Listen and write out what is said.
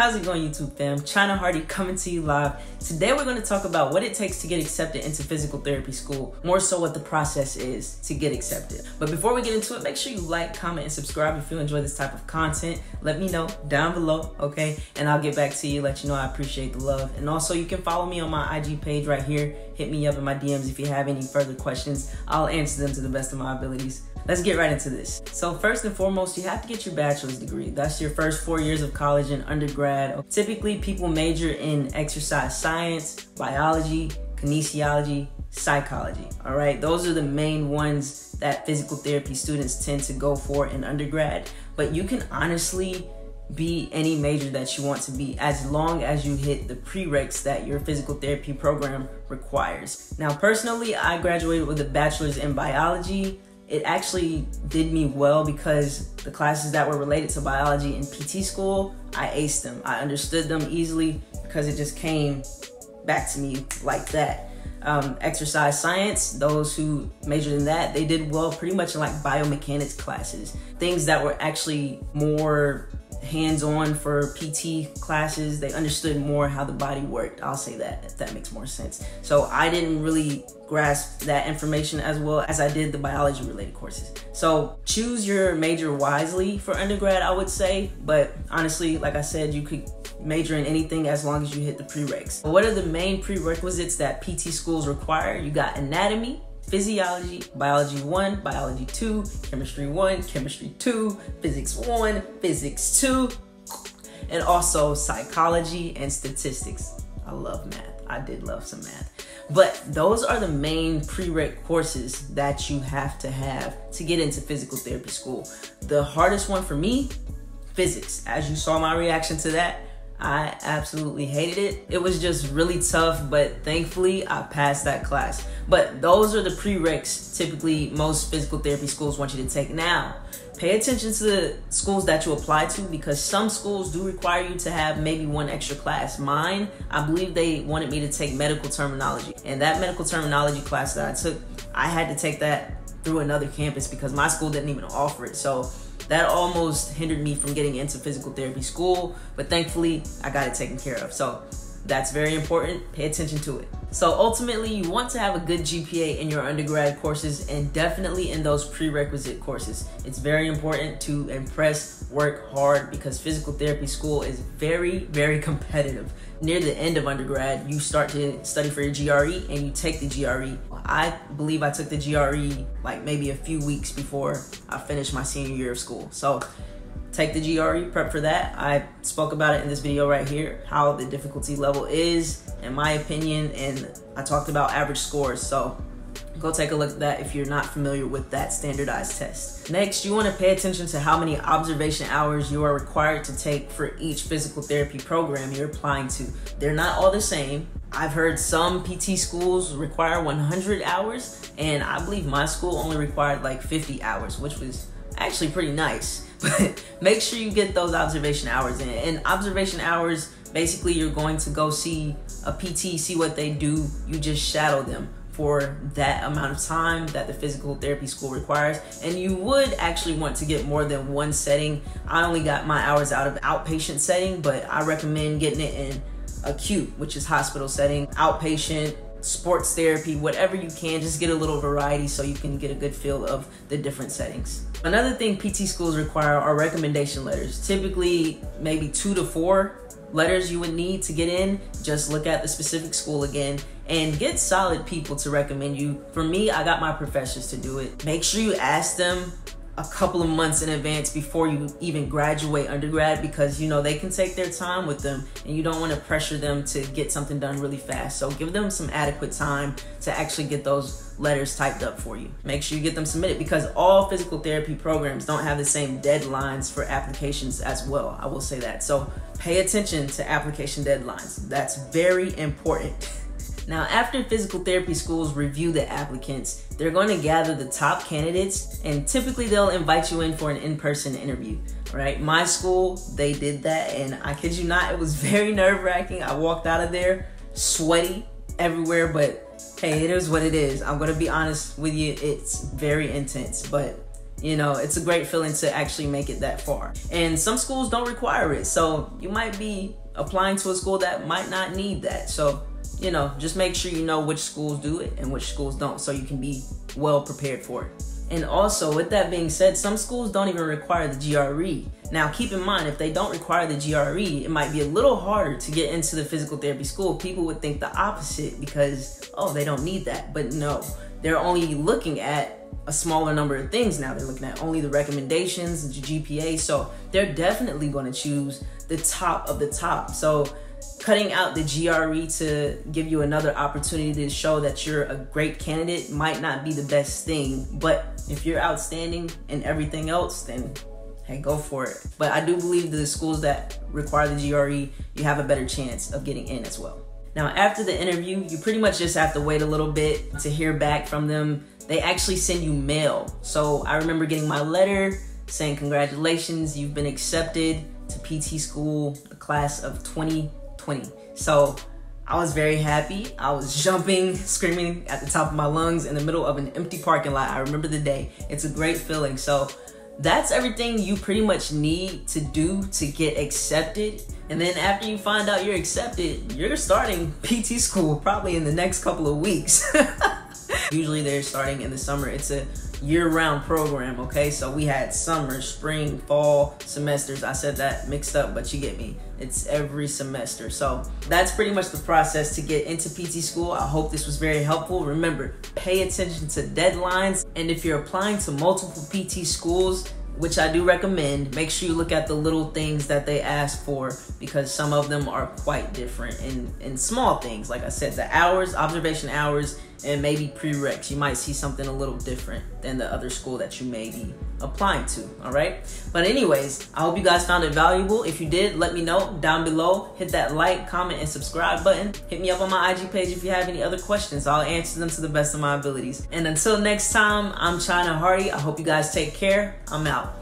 How's it going, YouTube fam? Chyma Hardy coming to you live. Today we're going to talk about what it takes to get accepted into physical therapy school, more so what the process is to get accepted. But before we get into it, make sure you like, comment, and subscribe if you enjoy this type of content. Let me know down below, okay? And I'll get back to you, let you know I appreciate the love. And also you can follow me on my IG page right here. Hit me up in my DMs if you have any further questions. I'll answer them to the best of my abilities. Let's get right into this. So first and foremost, you have to get your bachelor's degree. That's your first 4 years of college and undergrad. Typically, people major in exercise science, biology, kinesiology, psychology. All right, those are the main ones that physical therapy students tend to go for in undergrad. But you can honestly be any major that you want to be as long as you hit the prereqs that your physical therapy program requires. Now, personally, I graduated with a bachelor's in biology. It actually did me well because the classes that were related to biology in PT school, I aced them. I understood them easily because it just came back to me like that. Exercise science, those who majored in that, they did well pretty much in like biomechanics classes. Things that were actually more hands-on for PT classes, they understood more how the body worked. I'll say that, if that makes more sense. So I didn't really grasp that information as well as I did the biology related courses. So choose your major wisely for undergrad, I would say. But honestly, like I said, you could major in anything as long as you hit the prereqs. What are the main prerequisites that PT schools require? You got anatomy, physiology, biology 1, biology 2, chemistry 1, chemistry 2, physics 1, physics 2, and also psychology and statistics. I love math. I did love some math. But those are the main prereq courses that you have to get into physical therapy school. The hardest one for me, physics. As you saw my reaction to that, I absolutely hated it. It was just really tough, but thankfully I passed that class. But those are the prereqs typically most physical therapy schools want you to take. Now, pay attention to the schools that you apply to because some schools do require you to have maybe one extra class. Mine, I believe they wanted me to take medical terminology. And that medical terminology class that I took, I had to take that through another campus because my school didn't even offer it. So that almost hindered me from getting into physical therapy school, but thankfully I got it taken care of. So that's very important. Pay attention to it. So ultimately, you want to have a good GPA in your undergrad courses and definitely in those prerequisite courses. It's very important to impress, work hard because physical therapy school is very, very competitive. Near the end of undergrad, you start to study for your GRE and you take the GRE. I believe I took the GRE like maybe a few weeks before I finished my senior year of school. So take the GRE, prep for that. I spoke about it in this video right here, how the difficulty level is, in my opinion, and I talked about average scores. So go take a look at that if you're not familiar with that standardized test. Next, you want to pay attention to how many observation hours you are required to take for each physical therapy program you're applying to. They're not all the same. I've heard some PT schools require 100 hours, and I believe my school only required like 50 hours, which was actually pretty nice. But make sure you get those observation hours in. And observation hours, basically you're going to go see a PT, see what they do. You just shadow them for that amount of time that the physical therapy school requires. And you would actually want to get more than one setting. I only got my hours out of outpatient setting, but I recommend getting it in acute, which is hospital setting, outpatient, sports therapy, whatever you can. Just get a little variety so you can get a good feel of the different settings. Another thing PT schools require are recommendation letters. Typically, maybe 2 to 4 letters you would need to get in. Just look at the specific school again and get solid people to recommend you. For me, I got my professors to do it. Make sure you ask them a couple of months in advance before you even graduate undergrad because you know they can take their time with them and you don't want to pressure them to get something done really fast. So give them some adequate time to actually get those letters typed up for you. Make sure you get them submitted because all physical therapy programs don't have the same deadlines for applications as well. I will say that. So pay attention to application deadlines. That's very important. Now, after physical therapy schools review the applicants, they're going to gather the top candidates and typically they'll invite you in for an in-person interview, right? My school, they did that and I kid you not, it was very nerve-wracking. I walked out of there sweaty everywhere, but hey, it is what it is. I'm going to be honest with you, it's very intense, but You know, it's a great feeling to actually make it that far. And some schools don't require it, so you might be applying to a school that might not need that. So, you know, just make sure you know which schools do it and which schools don't, so you can be well prepared for it. And also, with that being said, some schools don't even require the GRE. Now, keep in mind, if they don't require the GRE, it might be a little harder to get into the physical therapy school. People would think the opposite because, oh, they don't need that. But no, they're only looking at a smaller number of things now. They're looking at only the recommendations, the GPA. So they're definitely going to choose the top of the top. So cutting out the GRE to give you another opportunity to show that you're a great candidate might not be the best thing. But if you're outstanding in everything else, then hey, go for it. But I do believe the schools that require the GRE, you have a better chance of getting in as well. Now, after the interview, you pretty much just have to wait a little bit to hear back from them. They actually send you mail. So I remember getting my letter saying, congratulations, you've been accepted to PT school, the class of 2020. So I was very happy. I was jumping, screaming at the top of my lungs in the middle of an empty parking lot. I remember the day. It's a great feeling. So that's everything you pretty much need to do to get accepted. And then after you find out you're accepted, you're starting PT school probably in the next couple of weeks. Usually they're starting in the summer. It's a year-round program, okay? So we had summer, spring, fall semesters. I said that mixed up, but you get me. It's every semester. So that's pretty much the process to get into PT school. I hope this was very helpful. Remember, pay attention to deadlines. And if you're applying to multiple PT schools, which I do recommend, make sure you look at the little things that they ask for, because some of them are quite different in small things. Like I said, the hours, observation hours, and maybe prereqs. You might see something a little different than the other school that you may be applying to, all right? But anyways, I hope you guys found it valuable. If you did, let me know down below. Hit that like, comment, and subscribe button. Hit me up on my IG page if you have any other questions. I'll answer them to the best of my abilities. And until next time, I'm Chyma Hardy. I hope you guys take care. I'm out.